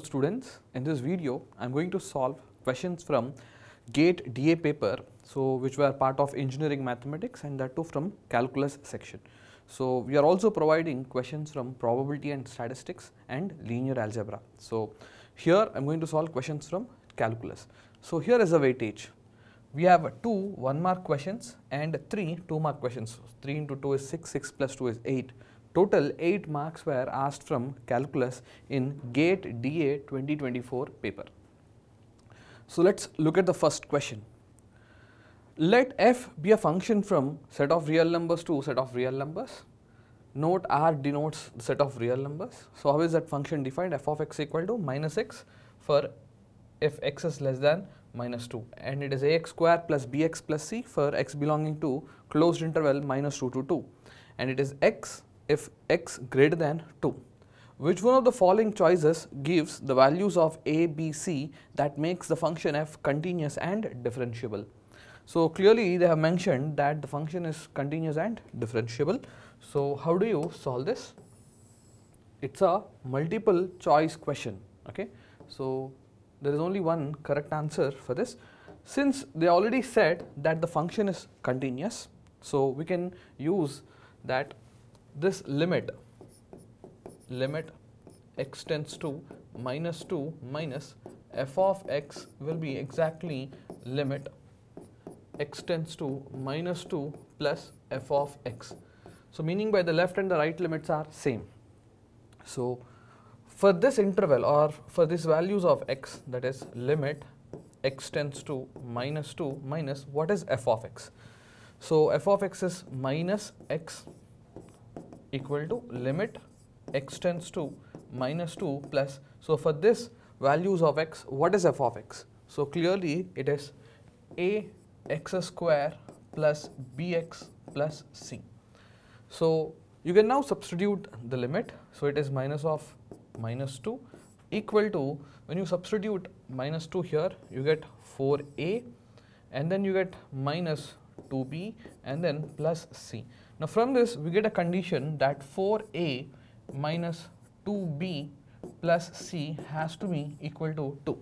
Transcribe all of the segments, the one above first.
students, in this video I am going to solve questions from GATE DA paper, so which were part of engineering mathematics and that too from calculus section. So we are also providing questions from probability and statistics and linear algebra. So here I am going to solve questions from calculus. So here is the weightage. We have 2 1-mark questions and 3 2-mark questions. 3 into 2 is 6, 6 plus 2 is 8. Total 8 marks were asked from calculus in GATE DA 2024 paper. So let's look at the first question. Let f be a function from set of real numbers to set of real numbers. Note R denotes the set of real numbers. So how is that function defined? F of x equal to minus x for if x is less than minus 2, and it is ax square plus bx plus c for x belonging to closed interval minus 2 to 2, and it is x if x greater than 2. Which one of the following choices gives the values of a, b, c that makes the function f continuous and differentiable? So clearly they have mentioned that the function is continuous and differentiable. So how do you solve this? It's a multiple choice question. Okay, so there is only one correct answer for this. Since they already said that the function is continuous, so we can use that this limit x tends to minus 2 minus f of x will be exactly limit x tends to minus 2 plus f of x. So meaning by the left and the right limits are same. So for this interval or for these values of x, that is limit x tends to minus 2 minus what is f of x? So f of x is minus x equal to limit x tends to minus 2 plus, so for this values of x, what is f of x? So clearly it is a x square plus bx plus c. So you can now substitute the limit. So it is minus of minus 2 equal to, when you substitute minus 2 here, you get 4a and then you get minus 2b and then plus c. Now from this we get a condition that 4a minus 2b plus c has to be equal to 2.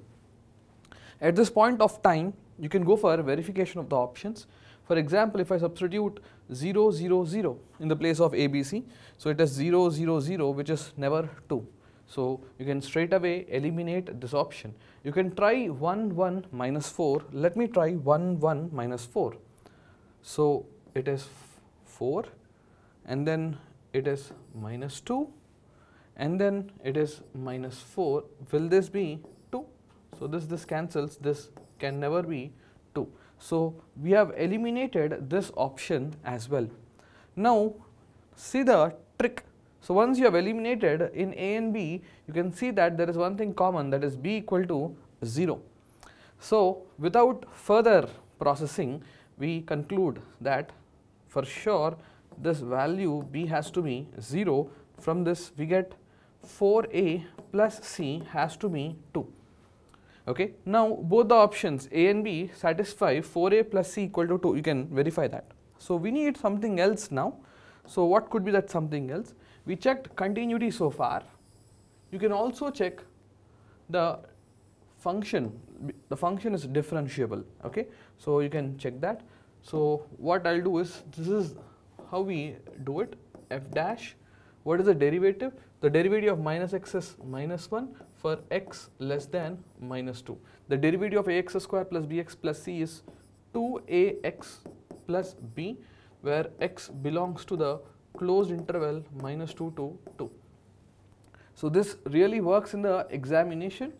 At this point of time you can go for verification of the options. For example, if I substitute 0, 0, 0 in the place of ABC, so it is 0, 0, 0 which is never 2. So you can straight away eliminate this option. You can try 1, 1 minus 4. Let me try 1, 1 minus 4. So it is 4 and then it is minus 2 and then it is minus 4. Will this be 2? So this cancels, this can never be 2. So we have eliminated this option as well. Now see the trick. So once you have eliminated in A and B, you can see that there is one thing common, that is B equal to 0. So without further processing, we conclude that for sure this value B has to be 0. From this we get 4a plus c has to be 2. Okay. Now both the options A and B satisfy 4a plus c equal to 2. You can verify that. So we need something else now. So what could be that something else? We checked continuity so far. You can also check the function. The function is differentiable. Okay. So you can check that. So what I'll do is, this is how we do it. F dash, what is the derivative? The derivative of minus x is minus 1 for x less than minus 2. The derivative of ax square plus bx plus c is 2ax plus b, where x belongs to the closed interval minus 2 to 2. So this really works in the examination.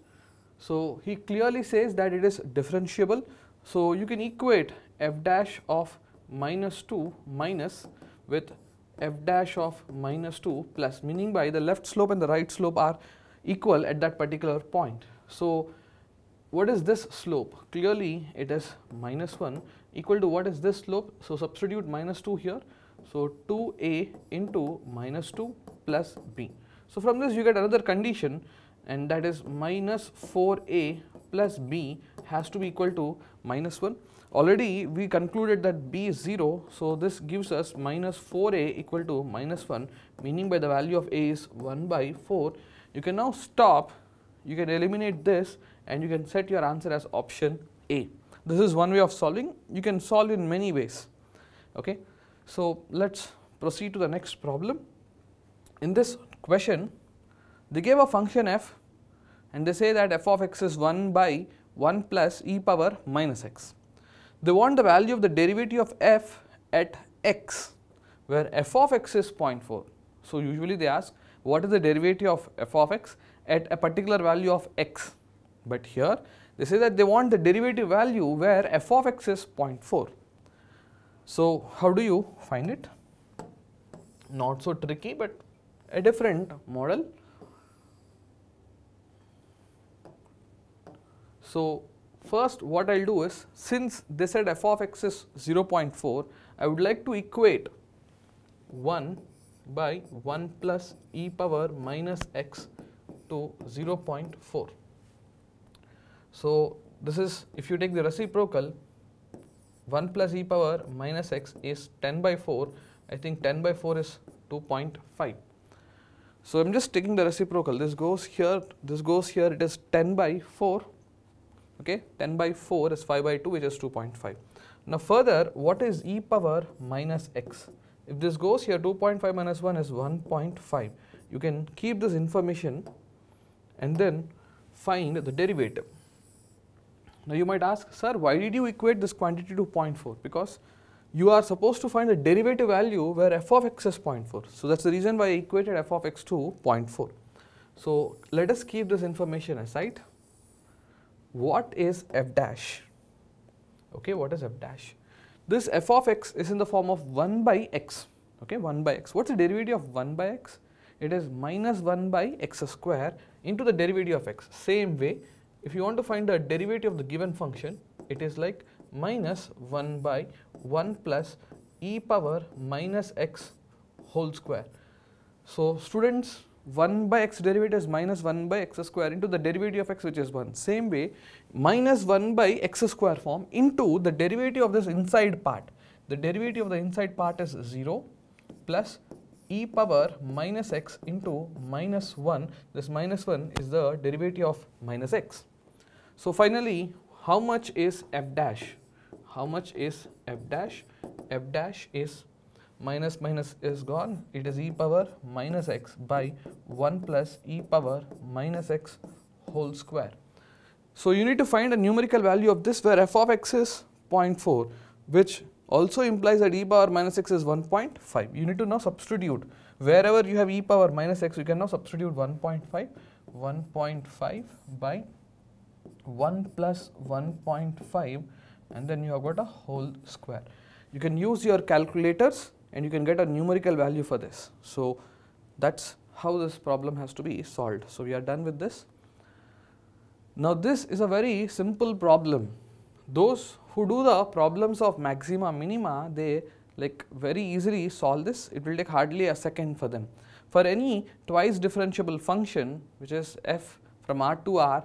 So he clearly says that it is differentiable. So you can equate f dash of minus 2 minus with f dash of minus 2 plus, meaning by the left slope and the right slope are equal at that particular point. So what is this slope? Clearly it is minus 1 equal to what is this slope? So substitute minus 2 here. So 2a into minus 2 plus b. So from this you get another condition, and that is minus 4a plus b has to be equal to minus 1. Already we concluded that b is 0, so this gives us minus 4a equal to minus 1, meaning by the value of a is 1 by 4. You can now stop you can eliminate this and you can set your answer as option A. This is one way of solving. You can solve in many ways. Okay, so let's proceed to the next problem. In this question, they gave a function f and they say that f of x is 1 by 1 plus e power minus x. They want the value of the derivative of f at x, where f of x is 0.4. So usually they ask what is the derivative of f of x at a particular value of x, but here they say that they want the derivative value where f of x is 0.4. So how do you find it? Not so tricky, but a different model. So first what I will do is, since they said f of x is 0.4, I would like to equate 1 by 1 plus e power minus x to 0.4. So this is, if you take the reciprocal, 1 plus e power minus x is 10 by 4. I think 10 by 4 is 2.5. So I am just taking the reciprocal. This goes here, this goes here, it is 10 by 4. Okay, 10 by 4 is 5 by 2, which is 2.5. Now further, what is e power minus x? If this goes here, 2.5 minus 1 is 1.5. You can keep this information and then find the derivative. Now you might ask, sir, why did you equate this quantity to 0.4? Because you are supposed to find the derivative value where f of x is 0.4. So that's the reason why I equated f of x to 0.4. So let us keep this information aside. What is f dash? Okay, what is f dash? This f of x is in the form of 1 by x. Okay, 1 by x. What's the derivative of 1 by x? It is minus 1 by x square into the derivative of x. Same way, if you want to find the derivative of the given function, it is like minus 1 by 1 plus e power minus x whole square. So students, 1 by x derivative is minus 1 by x square into the derivative of x, which is 1. Same way, minus 1 by x square form into the derivative of this inside part. The derivative of the inside part is 0 plus e power minus x into minus 1. This minus 1 is the derivative of minus x. So finally, how much is f dash? How much is f dash? F dash is minus minus is gone. It is e power minus x by 1 plus e power minus x whole square. So you need to find a numerical value of this where f of x is 0.4, which also implies that e power minus x is 1.5. You need to now substitute. Wherever you have e power minus x, you can now substitute 1.5. 1.5 by 1 plus 1.5, and then you have got a whole square. You can use your calculators and you can get a numerical value for this. So that's how this problem has to be solved. So we are done with this. Now this is a very simple problem. Those who do the problems of maxima minima, they like very easily solve this. It will take hardly a second for them. For any twice differentiable function, which is f from R to R,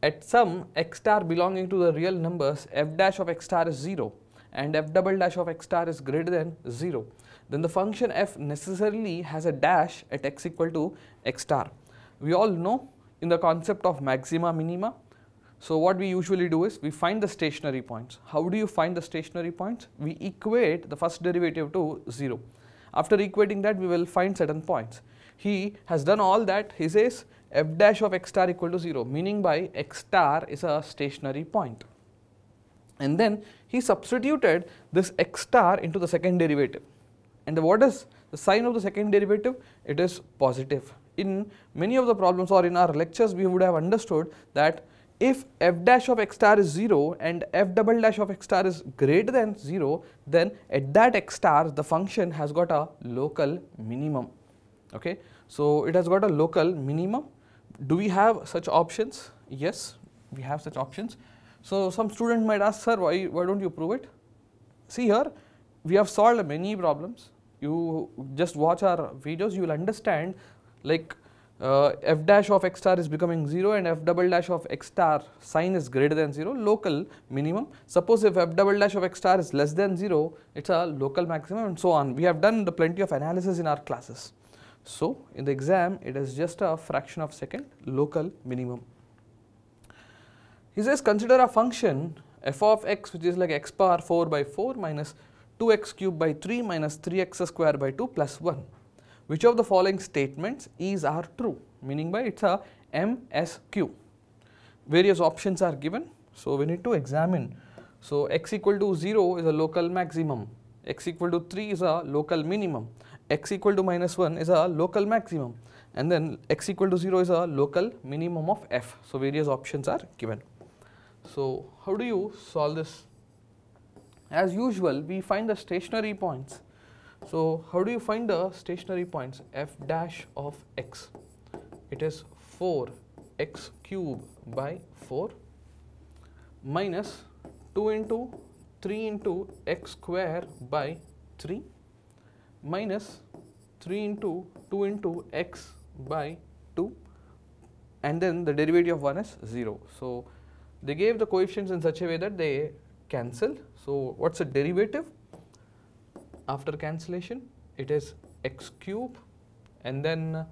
at some x star belonging to the real numbers, f dash of x star is 0 and f double dash of x star is greater than 0, then the function f necessarily has a dash at x equal to x star. We all know in the concept of maxima minima. So what we usually do is we find the stationary points. How do you find the stationary points? We equate the first derivative to 0. After equating that, we will find certain points. He has done all that. He says f dash of x star equal to 0, meaning by x star is a stationary point. And then he substituted this x star into the second derivative. And what is the sign of the second derivative? It is positive. In many of the problems or in our lectures, we would have understood that if f dash of x star is 0 and f double dash of x star is greater than 0, then at that x star the function has got a local minimum. Okay, so it has got a local minimum. Do we have such options? Yes, we have such options. So some student might ask, sir, why don't you prove it? See here, we have solved many problems. You just watch our videos, you will understand like f dash of x star is becoming 0 and f double dash of x star sign is greater than 0, local minimum. Suppose if f double dash of x star is less than 0, it's a local maximum, and so on. We have done the plenty of analysis in our classes. So in the exam it is just a fraction of second, local minimum. He says consider a function f of x which is like x power 4 by 4 minus 2x cube by 3 minus 3x square by 2 plus 1. Which of the following statements are true? Meaning by it's a MSQ. Various options are given, so we need to examine. So x equal to 0 is a local maximum, x equal to 3 is a local minimum, x equal to minus 1 is a local maximum, and then x equal to 0 is a local minimum of f. So various options are given. So how do you solve this? As usual, we find the stationary points. So how do you find the stationary points? F dash of x, it is 4x cube by 4 minus 2 into 3 into x square by 3 minus 3 into 2 into x by 2, and then the derivative of 1 is 0. So they gave the coefficients in such a way that they cancel. So what's the derivative after cancellation? It is x cube and then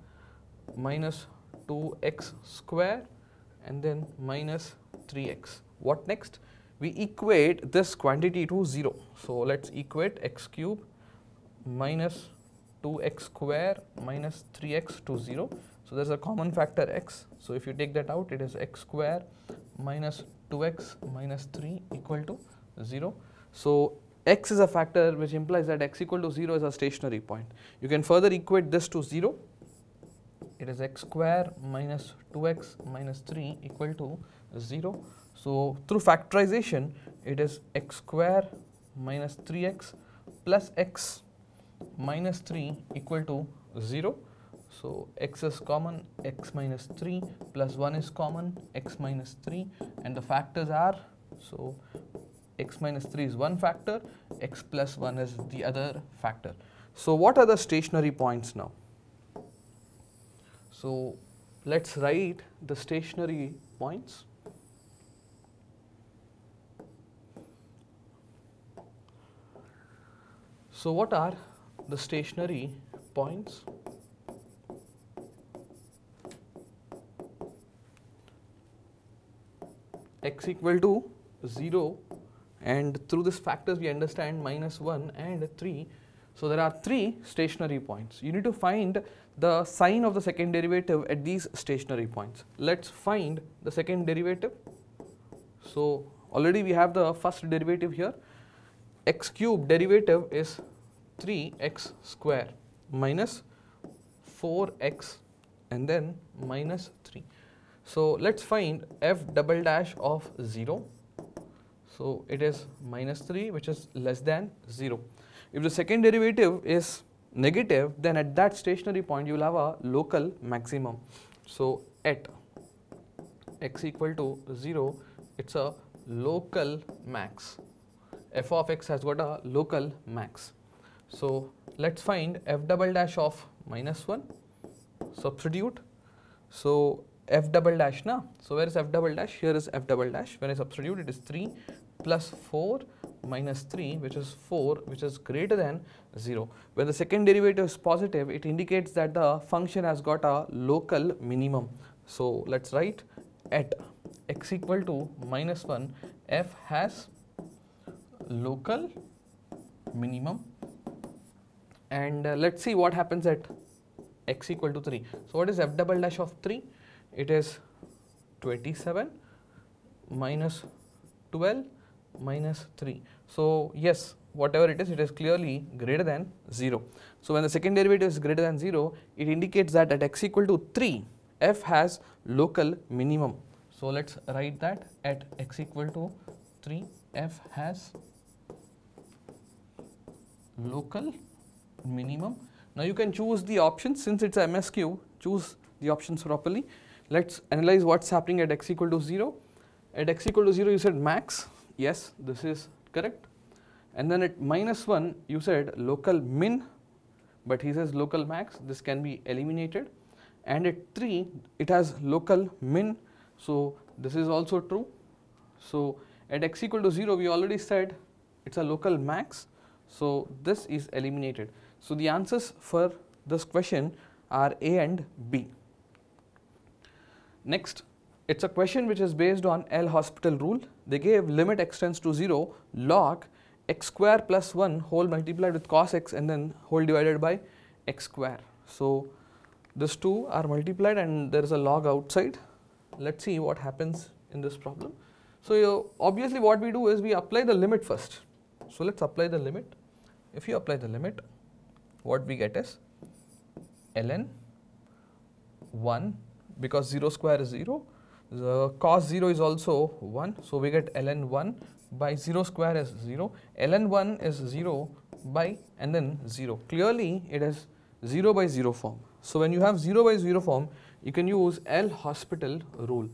minus 2x square and then minus 3x. What next? We equate this quantity to 0. So let's equate x cube minus 2x square minus 3x to 0. So there's a common factor x. So if you take that out, it is x square minus 2x minus 3 equal to 0. So x is a factor which implies that x equal to 0 is a stationary point. You can further equate this to 0. It is x square minus 2x minus 3 equal to 0. So through factorization, it is x square minus 3x plus x minus 3 equal to 0. So x is common, x minus 3 plus 1 is common, x minus 3, and the factors are, so x minus 3 is one factor, x plus 1 is the other factor. So what are the stationary points now? So let's write the stationary points. So what are the stationary points? X equal to 0, and through this factors we understand minus 1 and 3. So there are 3 stationary points. You need to find the sign of the second derivative at these stationary points. Let's find the second derivative. So already we have the first derivative here. X cube derivative is 3x square minus 4x and then minus 3. So let's find f double dash of 0. So it is minus 3, which is less than 0. If the second derivative is negative, then at that stationary point you will have a local maximum. So at x equal to 0, it's a local max. F of x has got a local max. So let's find f double dash of minus 1. Substitute. So f double dash na. So where is f double dash? Here is f double dash. When I substitute, it is 3 plus 4 minus 3, which is 4, which is greater than 0. When the second derivative is positive, it indicates that the function has got a local minimum. So let's write at x equal to minus 1, f has local minimum. And let's see what happens at x equal to 3. So what is f double dash of 3? It is 27 minus 12 minus 3. So yes, whatever it is clearly greater than 0. So when the second derivative is greater than 0, it indicates that at x equal to 3, f has local minimum. So let's write that at x equal to 3, f has local minimum. Now you can choose the options. Since it's a MSQ, choose the options properly. Let's analyze what's happening at x equal to 0. At x equal to 0, you said max. Yes, this is correct. And then at minus 1, you said local min, but he says local max. This can be eliminated. And at 3, it has local min. So this is also true. So at x equal to 0, we already said it's a local max. So this is eliminated. So the answers for this question are A and B. Next, it's a question which is based on L'Hospital rule. They gave limit x tends to 0 log x square plus 1 whole multiplied with cos x and then whole divided by x square. So these two are multiplied and there is a log outside. Let's see what happens in this problem. So obviously what we do is we apply the limit first. So let's apply the limit. If you apply the limit, what we get is ln 1, because 0 square is 0, the cos 0 is also 1, so we get ln 1 by 0 square is 0, ln 1 is 0 by and then 0. Clearly it is 0 by 0 form. So when you have 0 by 0 form, you can use L'Hospital rule.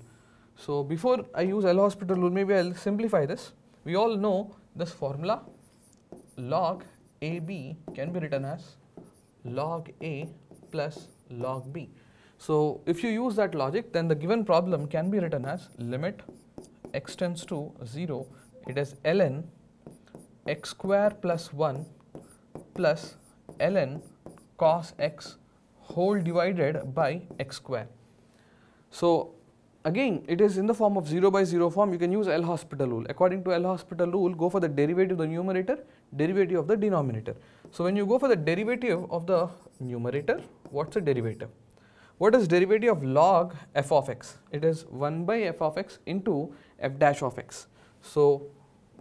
So before I use L'Hospital rule, maybe I'll simplify this. We all know this formula, log AB can be written as log A plus log B. So if you use that logic, then the given problem can be written as limit x tends to 0, it is ln x square plus 1 plus ln cos x whole divided by x square. So again, it is in the form of 0 by 0 form. You can use L'Hospital rule. According to L'Hospital rule, go for the derivative of the numerator, derivative of the denominator. So when you go for the derivative of the numerator, what's the derivative? What is derivative of log f of x? It is 1 by f of x into f dash of x. So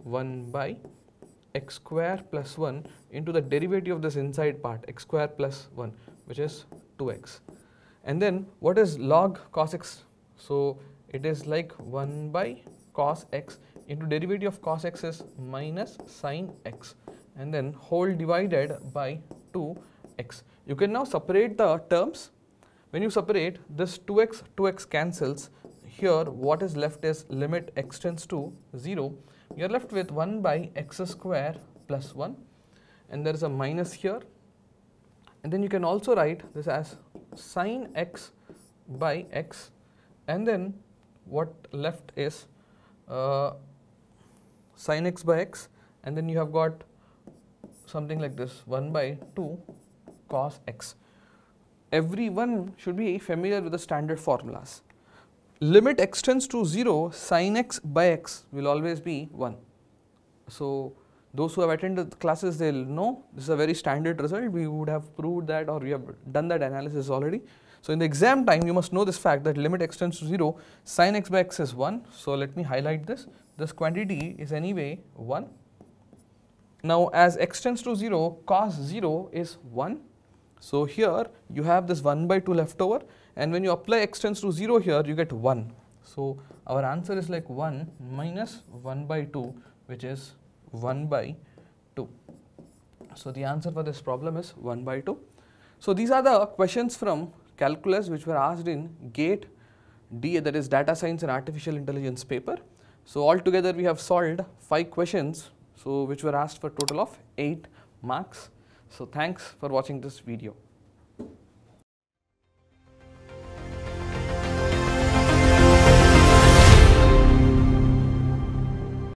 1 by x square plus 1 into the derivative of this inside part, x square plus 1, which is 2x. And then what is log cos x? So it is like 1 by cos x into derivative of cos x is minus sin x and then whole divided by 2x. You can now separate the terms. When you separate, this 2x cancels. Here what is left is limit x tends to 0. You are left with 1 by x square plus 1 and there is a minus here, and then you can also write this as sin x by x, and then what left is sin x by x, and then you have got something like this 1 by 2 cos x. Everyone should be familiar with the standard formulas. Limit x tends to 0, sin x by x will always be 1. So those who have attended the classes, they will know this is a very standard result. We would have proved that, or we have done that analysis already. So in the exam time, you must know this fact that limit x tends to 0, sin x by x is 1. So let me highlight this. This quantity is anyway 1. Now as x tends to 0, cos 0 is 1. So here you have this 1 by 2 left over, and when you apply x tends to 0 here, you get 1. So our answer is like 1 minus 1 by 2, which is 1 by 2. So the answer for this problem is 1 by 2. So these are the questions from calculus which were asked in GATE DA, that is Data Science and Artificial Intelligence paper. So altogether we have solved 5 questions, so which were asked for total of 8 marks. So thanks for watching this video.